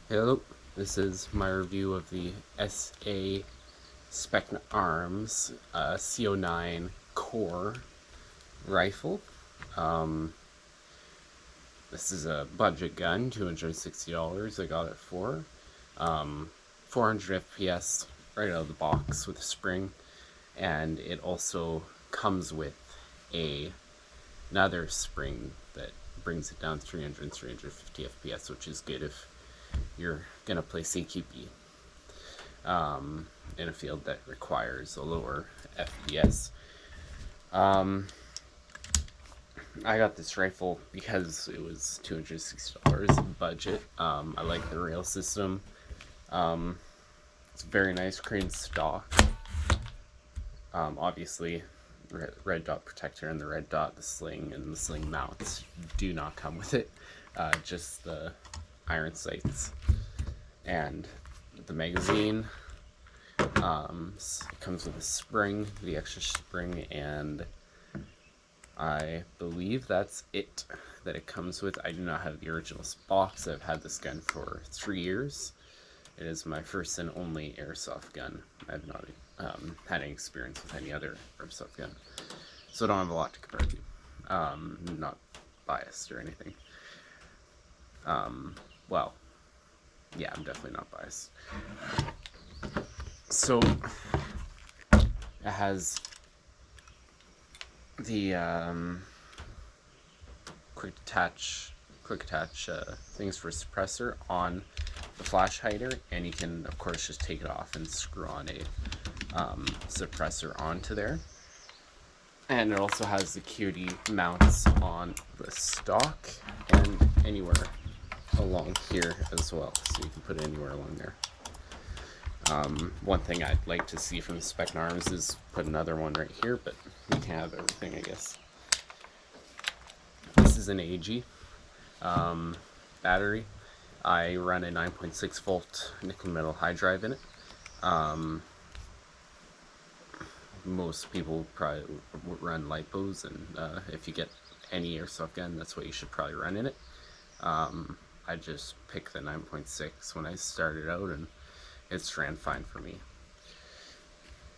Hello, this is my review of the SA Specna Arms co9 core rifle. Um, this is a budget gun, $260 I got it for. 400 FPS right out of the box with a spring, and it also comes with another spring that brings it down 350 FPS, which is good if you're gonna play CQB in a field that requires a lower FPS. I got this rifle because it was $260 budget. I like the rail system. It's very nice crane stock. Obviously, red dot protector and the red dot, the sling, and the sling mounts do not come with it. Just the iron sights and the magazine. Comes with a spring, the extra spring, and I believe that's it that it comes with. I do not have the original box. I've had this gun for 3 years. It is my first and only airsoft gun. I've not had any experience with any other airsoft gun, so I don't have a lot to compare to. Not biased or anything. Well, yeah, I'm definitely not biased. So it has the quick attach things for suppressor on the flash hider, and you can of course just take it off and screw on a suppressor onto there. And it also has the QD mounts on the stock and anywhere along here as well, so you can put it anywhere along there. One thing I'd like to see from the Specna Arms is put another one right here, but we can have everything, I guess. This is an AG battery. I run a 9.6 volt nickel metal high drive in it. Most people probably run lipos, and if you get any airsoft gun, that's what you should probably run in it. I just picked the 9.6 when I started out, and it's ran fine for me.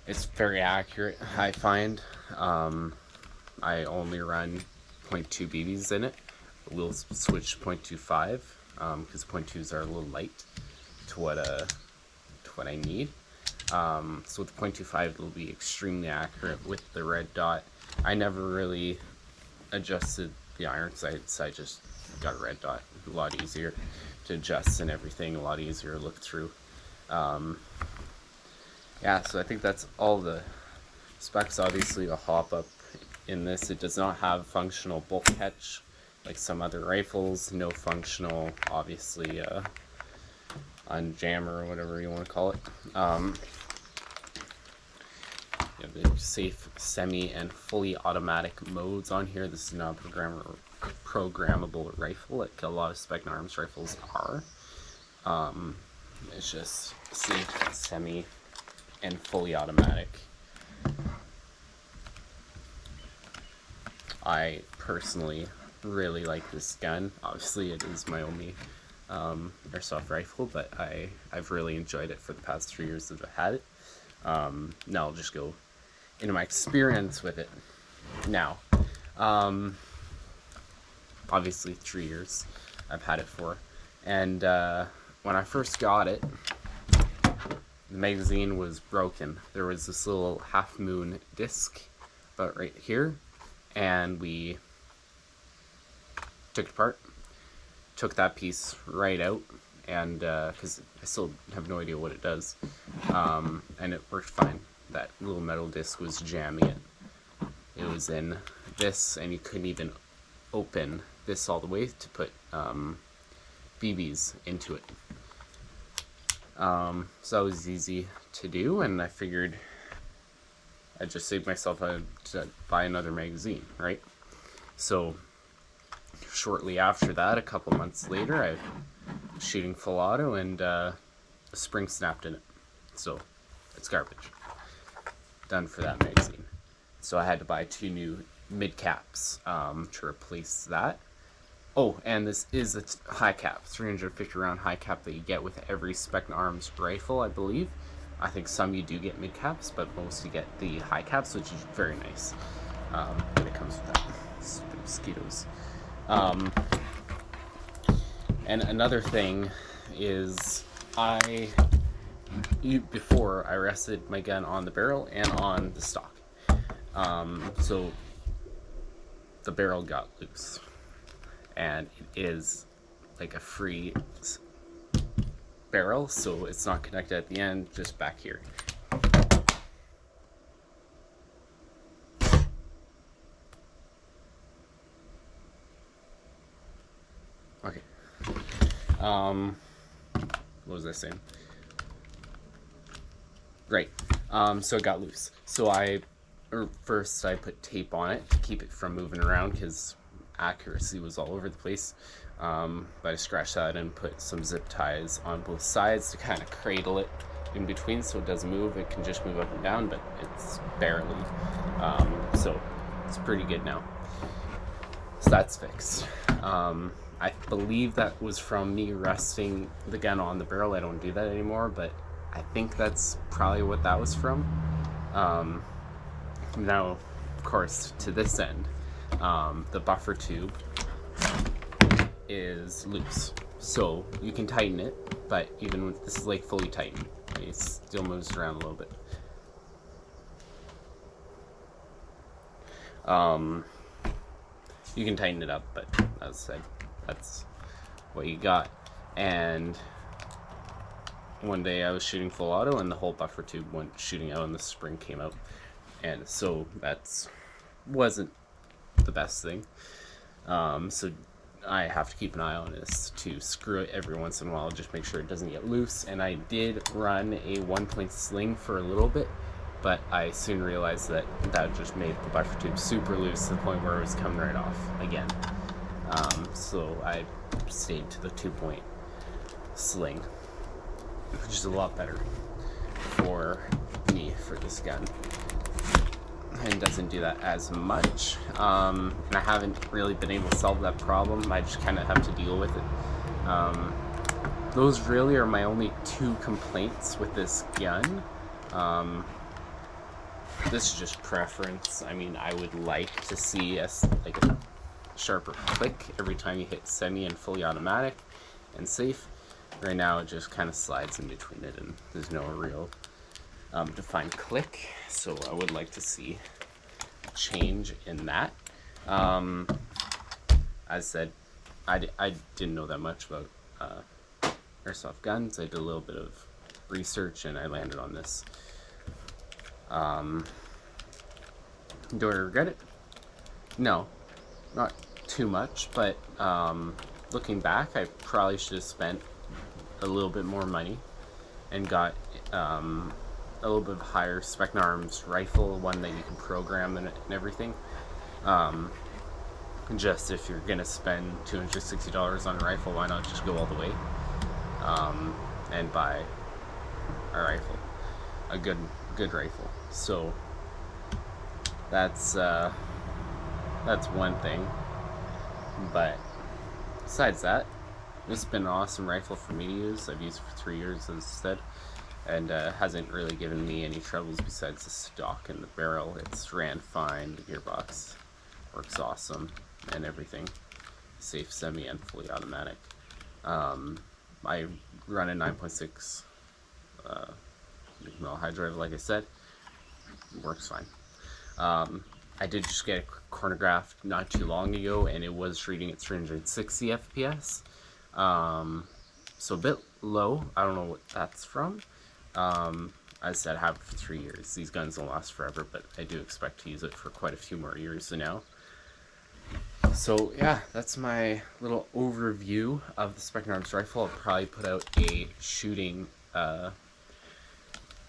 It's very accurate, I find. I only run 0.2 BBs in it. We'll switch to 0.25 because 0.2s are a little light to what I need. So with 0.25 it'll be extremely accurate with the red dot. I never really adjusted the iron sights. I just got a red dot. A lot easier to adjust and everything, a lot easier to look through. Yeah, so I think that's all the specs. Obviously the hop up in this, it does not have functional bolt catch like some other rifles. No functional, obviously, unjammer or whatever you want to call it. You have the safe, semi, and fully automatic modes on here. This is not a programmable rifle like a lot of Specna Arms rifles are. It's just safe, semi, and fully automatic. I personally really like this gun. Obviously it is my only airsoft rifle, but I've really enjoyed it for the past 3 years that I've had it. Now I'll just go into my experience with it now. Obviously 3 years I've had it for, and when I first got it, the magazine was broken. There was this little half moon disc about right here, and we took it apart, took that piece right out, and because I still have no idea what it does, and it worked fine. That little metal disc was jamming it was in this, and you couldn't even open this all the way to put BBs into it. So that was easy to do, and I figured I'd just save myself to buy another magazine, right? So shortly after that, a couple months later, I was shooting full auto, and a spring snapped in it. So it's garbage. Done for that magazine. So I had to buy 2 new mid caps to replace that. Oh, and this is a high cap, 350 round high cap that you get with every Specna Arms rifle, I believe. I think some you do get mid caps, but most you get the high caps, which is very nice. And it comes with that. Stupid mosquitoes. And another thing is before I rested my gun on the barrel and on the stock. So the barrel got loose, and it is like a free barrel, so it's not connected at the end, just back here. Okay. What was I saying? Right. So it got loose. So first I put tape on it to keep it from moving around because accuracy was all over the place. But I scratched that and put some zip ties on both sides to kind of cradle it in between so it doesn't move. It can just move up and down, but it's barely. So it's pretty good now. So that's fixed. I believe that was from me resting the gun on the barrel. I don't do that anymore, but I think that's probably what that was from. Now, of course, to this end, the buffer tube is loose, so you can tighten it, but even with this is like fully tightened, it still moves around a little bit. You can tighten it up, but as I said, that's what you got. And one day I was shooting full auto and the whole buffer tube went shooting out and the spring came out, and so that's wasn't the best thing. So I have to keep an eye on this to screw it every once in a while, just make sure it doesn't get loose. And I did run a 1-point sling for a little bit, but I soon realized that that just made the buffer tube super loose to the point where it was coming right off again. So I stayed to the 2-point sling, which is a lot better for me for this gun, and doesn't do that as much. And I haven't really been able to solve that problem. I just kind of have to deal with it. Those really are my only 2 complaints with this gun. This is just preference. I mean, I would like to see a sharper click every time you hit semi and fully automatic and safe. Right now it just kind of slides in between it and there's no real defined click, so I would like to see a change in that. As I said, I didn't know that much about airsoft guns. I did a little bit of research and I landed on this. Do I regret it? No, not too much, but looking back, I probably should have spent a little bit more money and got a little bit higher Specna Arms rifle, one that you can program and everything. Just if you're gonna spend $260 on a rifle, why not just go all the way and buy a rifle, a good rifle. So that's one thing. But besides that, this has been an awesome rifle for me to use. I've used it for 3 years, as I said, and hasn't really given me any troubles besides the stock and the barrel. It's ran fine, the gearbox works awesome, and everything. Safe semi and fully automatic. I run a 9.6 high drive, like I said. Works fine. I did just get a chronograph not too long ago, and it was reading at 360 FPS. So a bit low. I don't know what that's from. As I said, I have it for 3 years. These guns don't last forever, but I do expect to use it for quite a few more years now. So yeah, that's my little overview of the Specna Arms rifle. I'll probably put out a shooting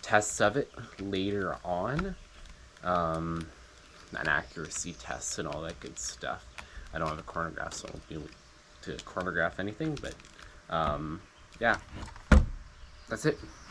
test of it later on. An accuracy test and all that good stuff. I don't have a chronograph, so I won't be able to chronograph anything, but yeah, that's it.